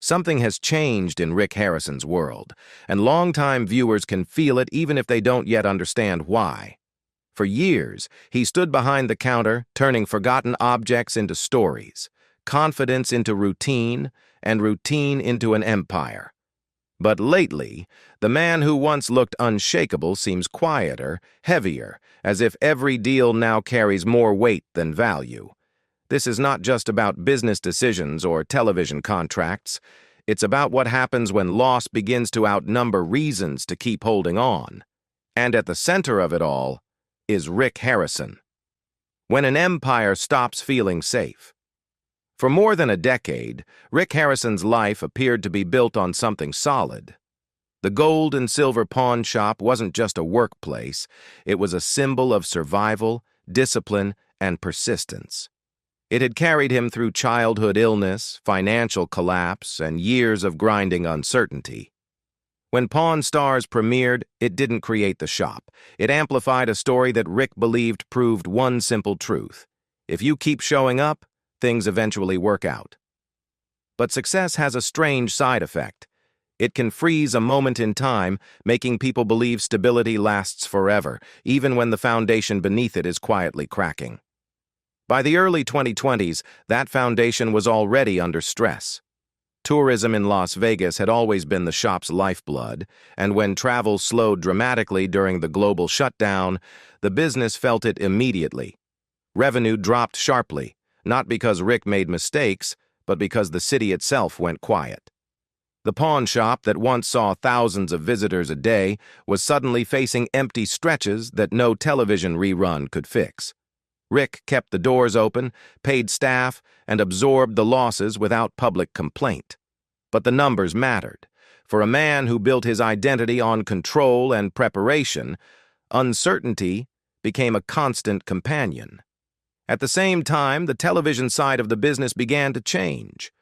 Something has changed in Rick Harrison's world, and longtime viewers can feel it even if they don't yet understand why. For years, he stood behind the counter, turning forgotten objects into stories, confidence into routine, and routine into an empire. But lately, the man who once looked unshakable seems quieter, heavier, as if every deal now carries more weight than value. This is not just about business decisions or television contracts. It's about what happens when loss begins to outnumber reasons to keep holding on. And at the center of it all is Rick Harrison. When an empire stops feeling safe. For more than a decade, Rick Harrison's life appeared to be built on something solid. The gold and silver pawn shop wasn't just a workplace, it was a symbol of survival, discipline, and persistence. It had carried him through childhood illness, financial collapse, and years of grinding uncertainty. When Pawn Stars premiered, it didn't create the shop. It amplified a story that Rick believed proved one simple truth. If you keep showing up, things eventually work out. But success has a strange side effect. It can freeze a moment in time, making people believe stability lasts forever, even when the foundation beneath it is quietly cracking. By the early 2020s, that foundation was already under stress. Tourism in Las Vegas had always been the shop's lifeblood, and when travel slowed dramatically during the global shutdown, the business felt it immediately. Revenue dropped sharply, not because Rick made mistakes, but because the city itself went quiet. The pawn shop that once saw thousands of visitors a day was suddenly facing empty stretches that no television rerun could fix. Rick kept the doors open, paid staff, and absorbed the losses without public complaint. But the numbers mattered. For a man who built his identity on control and preparation, uncertainty became a constant companion. At the same time, the television side of the business began to change.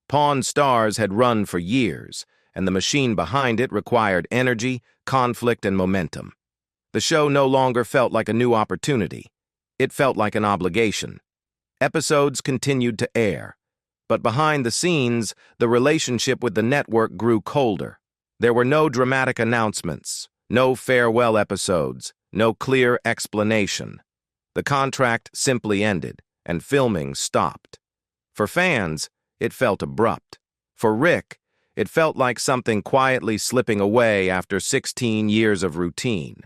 Pawn Stars had run for years, and the machine behind it required energy, conflict, and momentum. The show no longer felt like a new opportunity. It felt like an obligation. Episodes continued to air, but behind the scenes, the relationship with the network grew colder. There were no dramatic announcements, no farewell episodes, no clear explanation. The contract simply ended, and filming stopped. For fans, it felt abrupt. For Rick, it felt like something quietly slipping away after 16 years of routine.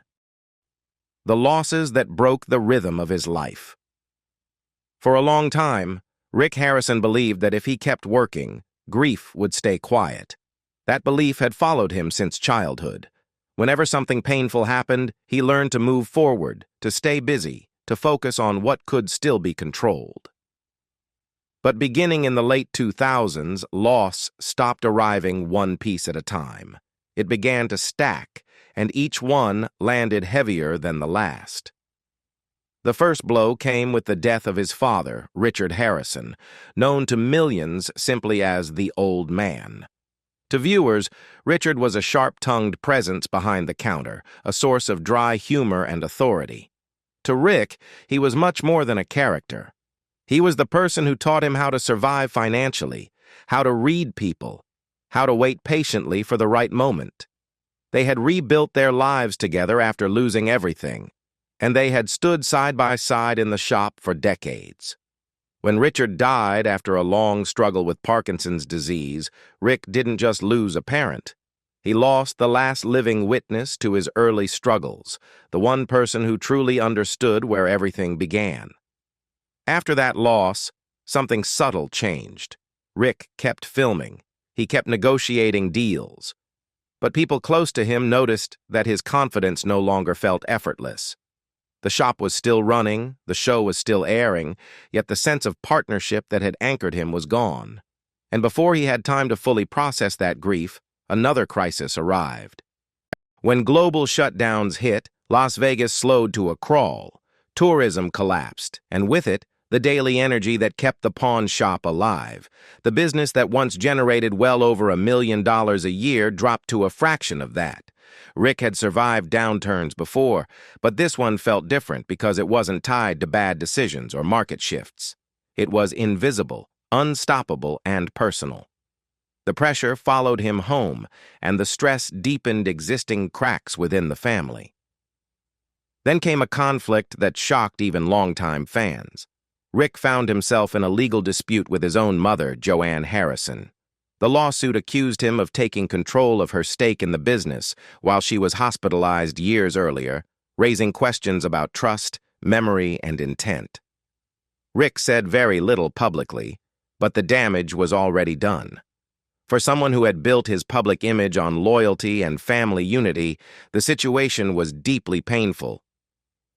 The losses that broke the rhythm of his life. For a long time, Rick Harrison believed that if he kept working, grief would stay quiet. That belief had followed him since childhood. Whenever something painful happened, he learned to move forward, to stay busy, to focus on what could still be controlled. But beginning in the late 2000s, loss stopped arriving one piece at a time. It began to stack, and each one landed heavier than the last. The first blow came with the death of his father, Richard Harrison, known to millions simply as the Old Man. To viewers, Richard was a sharp-tongued presence behind the counter, a source of dry humor and authority. To Rick, he was much more than a character. He was the person who taught him how to survive financially, how to read people, how to wait patiently for the right moment. They had rebuilt their lives together after losing everything, and they had stood side by side in the shop for decades. When Richard died after a long struggle with Parkinson's disease, Rick didn't just lose a parent. He lost the last living witness to his early struggles, the one person who truly understood where everything began. After that loss, something subtle changed. Rick kept filming. He kept negotiating deals. But people close to him noticed that his confidence no longer felt effortless. The shop was still running, the show was still airing, yet the sense of partnership that had anchored him was gone. And before he had time to fully process that grief, another crisis arrived. When global shutdowns hit, Las Vegas slowed to a crawl. Tourism collapsed, and with it, the daily energy that kept the pawn shop alive. The business that once generated well over $1 million a year dropped to a fraction of that. Rick had survived downturns before, but this one felt different because it wasn't tied to bad decisions or market shifts. It was invisible, unstoppable, and personal. The pressure followed him home, and the stress deepened existing cracks within the family. Then came a conflict that shocked even longtime fans. Rick found himself in a legal dispute with his own mother, Joanne Harrison. The lawsuit accused him of taking control of her stake in the business while she was hospitalized years earlier, raising questions about trust, memory, and intent. Rick said very little publicly, but the damage was already done. For someone who had built his public image on loyalty and family unity, the situation was deeply painful.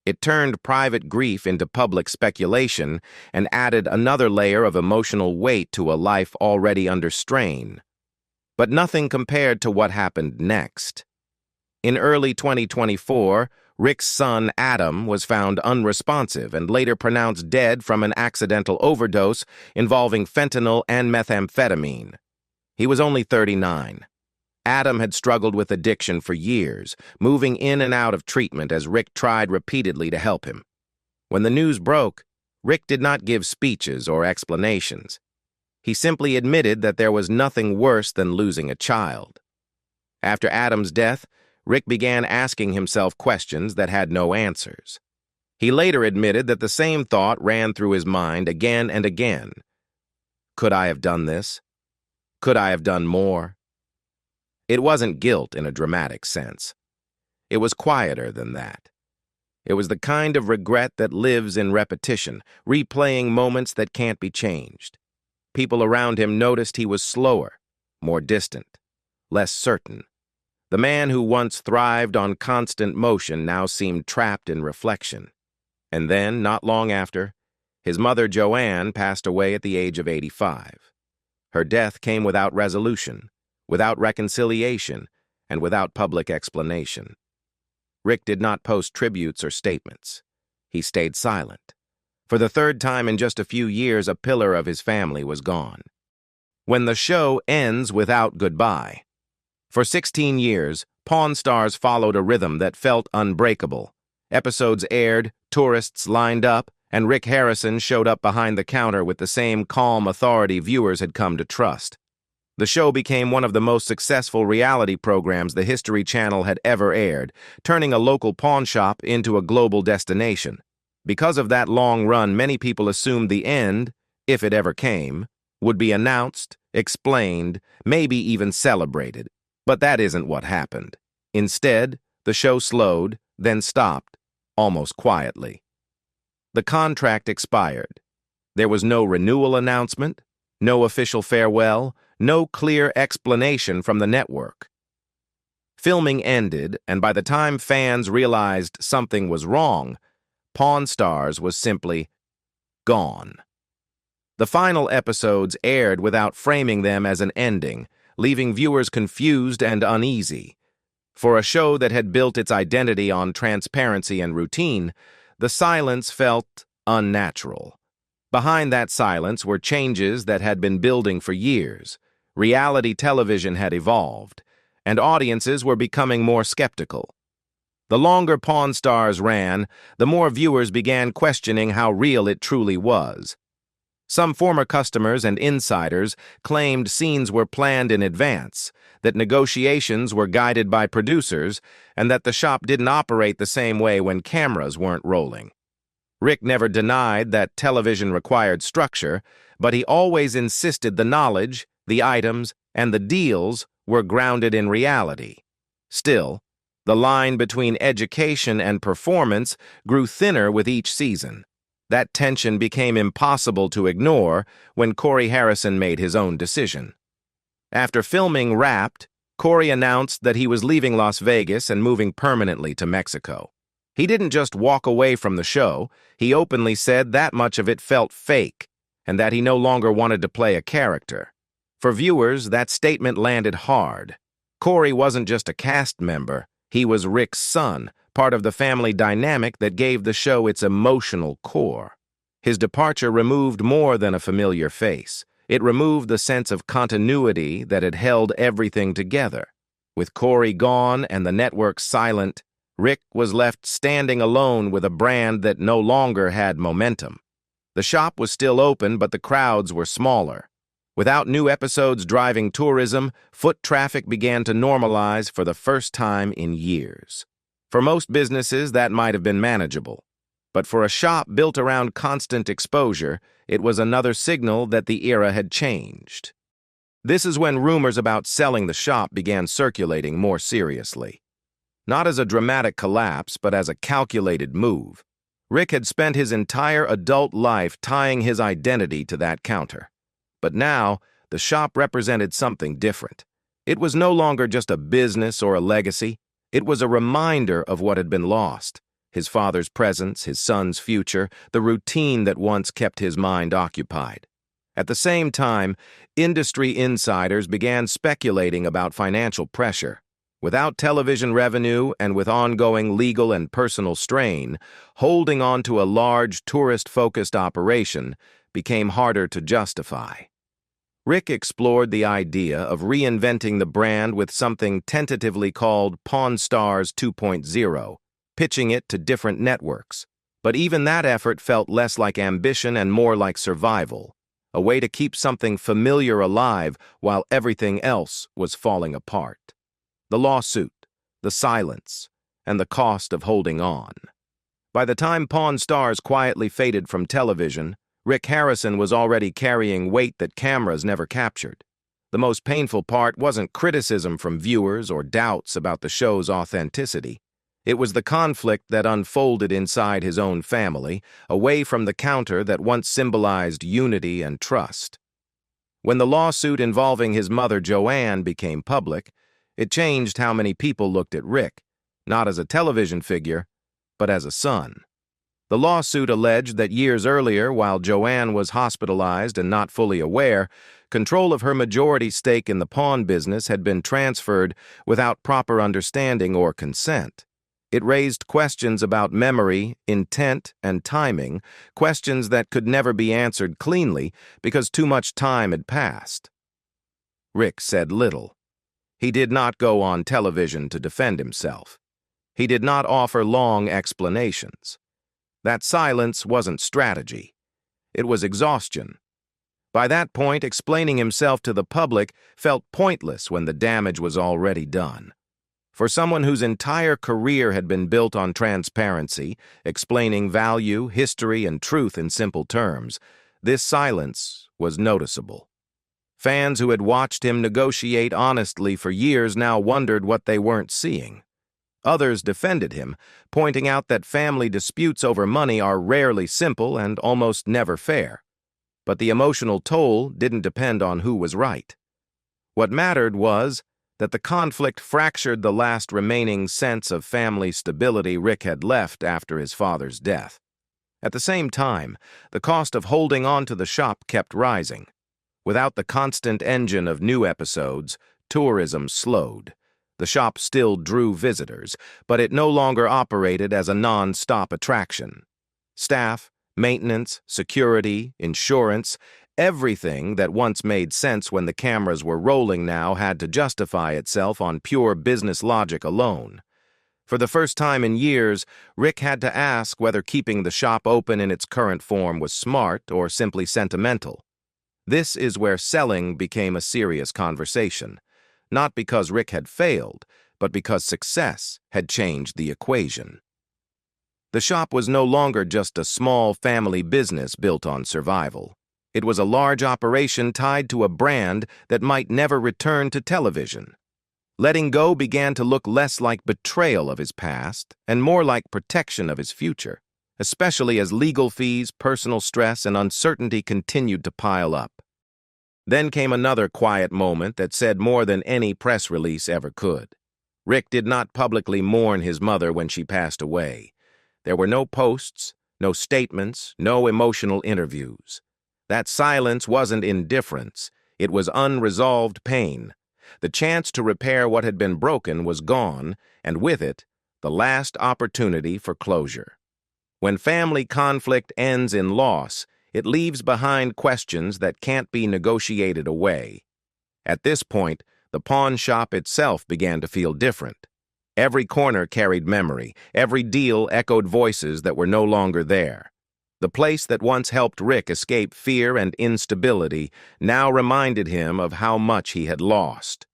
It turned private grief into public speculation and added another layer of emotional weight to a life already under strain. But nothing compared to what happened next. In early 2024, Rick's son, Adam, was found unresponsive and later pronounced dead from an accidental overdose involving fentanyl and methamphetamine. He was only 39. Adam had struggled with addiction for years, moving in and out of treatment as Rick tried repeatedly to help him. When the news broke, Rick did not give speeches or explanations. He simply admitted that there was nothing worse than losing a child. After Adam's death, Rick began asking himself questions that had no answers. He later admitted that the same thought ran through his mind again and again. Could I have done this? Could I have done more? It wasn't guilt in a dramatic sense. It was quieter than that. It was the kind of regret that lives in repetition, replaying moments that can't be changed. People around him noticed he was slower, more distant, less certain. The man who once thrived on constant motion now seemed trapped in reflection. And then, not long after, his mother Joanne passed away at the age of 85. Her death came without resolution, without reconciliation, and without public explanation. Rick did not post tributes or statements. He stayed silent. For the third time in just a few years, a pillar of his family was gone. When the show ends without goodbye. For 16 years, Pawn Stars followed a rhythm that felt unbreakable. Episodes aired, tourists lined up, and Rick Harrison showed up behind the counter with the same calm authority viewers had come to trust. The show became one of the most successful reality programs the History Channel had ever aired, turning a local pawn shop into a global destination. Because of that long run, many people assumed the end, if it ever came, would be announced, explained, maybe even celebrated. But that isn't what happened. Instead, the show slowed, then stopped, almost quietly. The contract expired. There was no renewal announcement, no official farewell, no clear explanation from the network. Filming ended, and by the time fans realized something was wrong, Pawn Stars was simply gone. The final episodes aired without framing them as an ending, leaving viewers confused and uneasy. For a show that had built its identity on transparency and routine, the silence felt unnatural. Behind that silence were changes that had been building for years. Reality television had evolved, and audiences were becoming more skeptical. The longer Pawn Stars ran, the more viewers began questioning how real it truly was. Some former customers and insiders claimed scenes were planned in advance, that negotiations were guided by producers, and that the shop didn't operate the same way when cameras weren't rolling. Rick never denied that television required structure, but he always insisted the knowledge, the items, and the deals were grounded in reality. Still, the line between education and performance grew thinner with each season. That tension became impossible to ignore when Corey Harrison made his own decision. After filming wrapped, Corey announced that he was leaving Las Vegas and moving permanently to Mexico. He didn't just walk away from the show, he openly said that much of it felt fake, and that he no longer wanted to play a character. For viewers, that statement landed hard. Corey wasn't just a cast member, he was Rick's son, part of the family dynamic that gave the show its emotional core. His departure removed more than a familiar face. It removed the sense of continuity that had held everything together. With Corey gone and the network silent, Rick was left standing alone with a brand that no longer had momentum. The shop was still open, but the crowds were smaller. Without new episodes driving tourism, foot traffic began to normalize for the first time in years. For most businesses, that might have been manageable. But for a shop built around constant exposure, it was another signal that the era had changed. This is when rumors about selling the shop began circulating more seriously. Not as a dramatic collapse, but as a calculated move. Rick had spent his entire adult life tying his identity to that counter. But now, the shop represented something different. It was no longer just a business or a legacy. It was a reminder of what had been lost. His father's presence, his son's future, the routine that once kept his mind occupied. At the same time, industry insiders began speculating about financial pressure. Without television revenue and with ongoing legal and personal strain, holding on to a large tourist-focused operation became harder to justify. Rick explored the idea of reinventing the brand with something tentatively called Pawn Stars 2.0, pitching it to different networks. But even that effort felt less like ambition and more like survival, a way to keep something familiar alive while everything else was falling apart. The lawsuit, the silence, and the cost of holding on. By the time Pawn Stars quietly faded from television, Rick Harrison was already carrying weight that cameras never captured. The most painful part wasn't criticism from viewers or doubts about the show's authenticity. It was the conflict that unfolded inside his own family, away from the counter that once symbolized unity and trust. When the lawsuit involving his mother Joanne became public, it changed how many people looked at Rick, not as a television figure, but as a son. The lawsuit alleged that years earlier, while Joanne was hospitalized and not fully aware, control of her majority stake in the pawn business had been transferred without proper understanding or consent. It raised questions about memory, intent, and timing, questions that could never be answered cleanly because too much time had passed. Rick said little. He did not go on television to defend himself. He did not offer long explanations. That silence wasn't strategy. It was exhaustion. By that point, explaining himself to the public felt pointless when the damage was already done. For someone whose entire career had been built on transparency, explaining value, history, and truth in simple terms, this silence was noticeable. Fans who had watched him negotiate honestly for years now wondered what they weren't seeing. Others defended him, pointing out that family disputes over money are rarely simple and almost never fair. But the emotional toll didn't depend on who was right. What mattered was that the conflict fractured the last remaining sense of family stability Rick had left after his father's death. At the same time, the cost of holding on to the shop kept rising. Without the constant engine of new episodes, tourism slowed. The shop still drew visitors, but it no longer operated as a non-stop attraction. Staff, maintenance, security, insurance, everything that once made sense when the cameras were rolling now had to justify itself on pure business logic alone. For the first time in years, Rick had to ask whether keeping the shop open in its current form was smart or simply sentimental. This is where selling became a serious conversation. Not because Rick had failed, but because success had changed the equation. The shop was no longer just a small family business built on survival. It was a large operation tied to a brand that might never return to television. Letting go began to look less like betrayal of his past and more like protection of his future, especially as legal fees, personal stress, and uncertainty continued to pile up. Then came another quiet moment that said more than any press release ever could. Rick did not publicly mourn his mother when she passed away. There were no posts, no statements, no emotional interviews. That silence wasn't indifference. It was unresolved pain. The chance to repair what had been broken was gone, and with it, the last opportunity for closure. When family conflict ends in loss, it leaves behind questions that can't be negotiated away. At this point, the pawn shop itself began to feel different. Every corner carried memory. Every deal echoed voices that were no longer there. The place that once helped Rick escape fear and instability now reminded him of how much he had lost.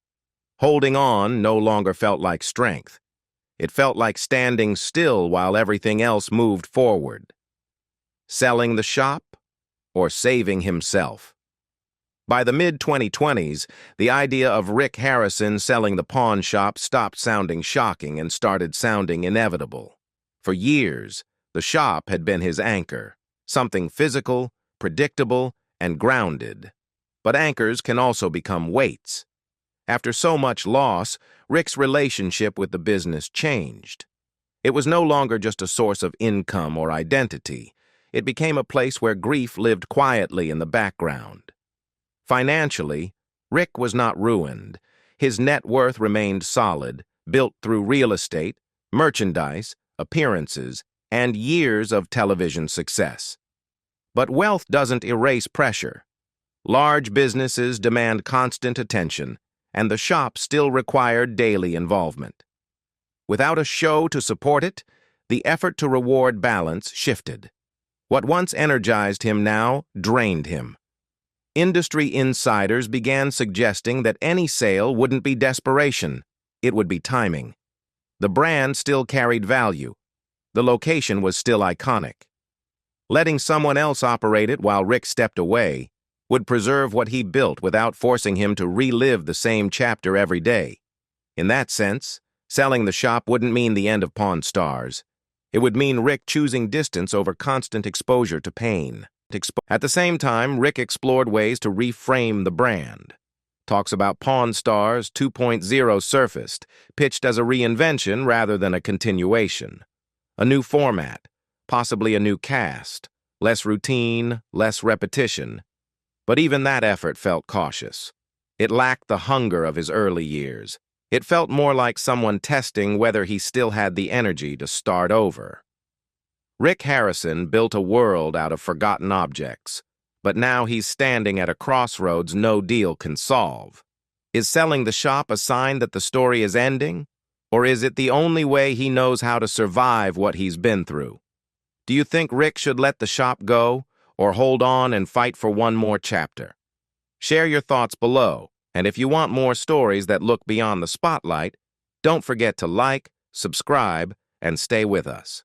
Holding on no longer felt like strength. It felt like standing still while everything else moved forward. Selling the shop or saving himself? By the mid-2020s, the idea of Rick Harrison selling the pawn shop stopped sounding shocking and started sounding inevitable. For years, the shop had been his anchor, something physical, predictable, and grounded. But anchors can also become weights. After so much loss, Rick's relationship with the business changed. It was no longer just a source of income or identity. It became a place where grief lived quietly in the background. Financially, Rick was not ruined. His net worth remained solid, built through real estate, merchandise, appearances, and years of television success. But wealth doesn't erase pressure. Large businesses demand constant attention, and the shop still required daily involvement. Without a show to support it, the effort to reward balance shifted. What once energized him now drained him. Industry insiders began suggesting that any sale wouldn't be desperation, it would be timing. The brand still carried value. The location was still iconic. Letting someone else operate it while Rick stepped away would preserve what he built without forcing him to relive the same chapter every day. In that sense, selling the shop wouldn't mean the end of Pawn Stars. It would mean Rick choosing distance over constant exposure to pain. At the same time, Rick explored ways to reframe the brand. Talks about Pawn Stars 2.0 surfaced, pitched as a reinvention rather than a continuation. A new format, possibly a new cast, less routine, less repetition. But even that effort felt cautious. It lacked the hunger of his early years. It felt more like someone testing whether he still had the energy to start over. Rick Harrison built a world out of forgotten objects, but now he's standing at a crossroads no deal can solve. Is selling the shop a sign that the story is ending, or is it the only way he knows how to survive what he's been through? Do you think Rick should let the shop go, or hold on and fight for one more chapter? Share your thoughts below, and if you want more stories that look beyond the spotlight, don't forget to like, subscribe, and stay with us.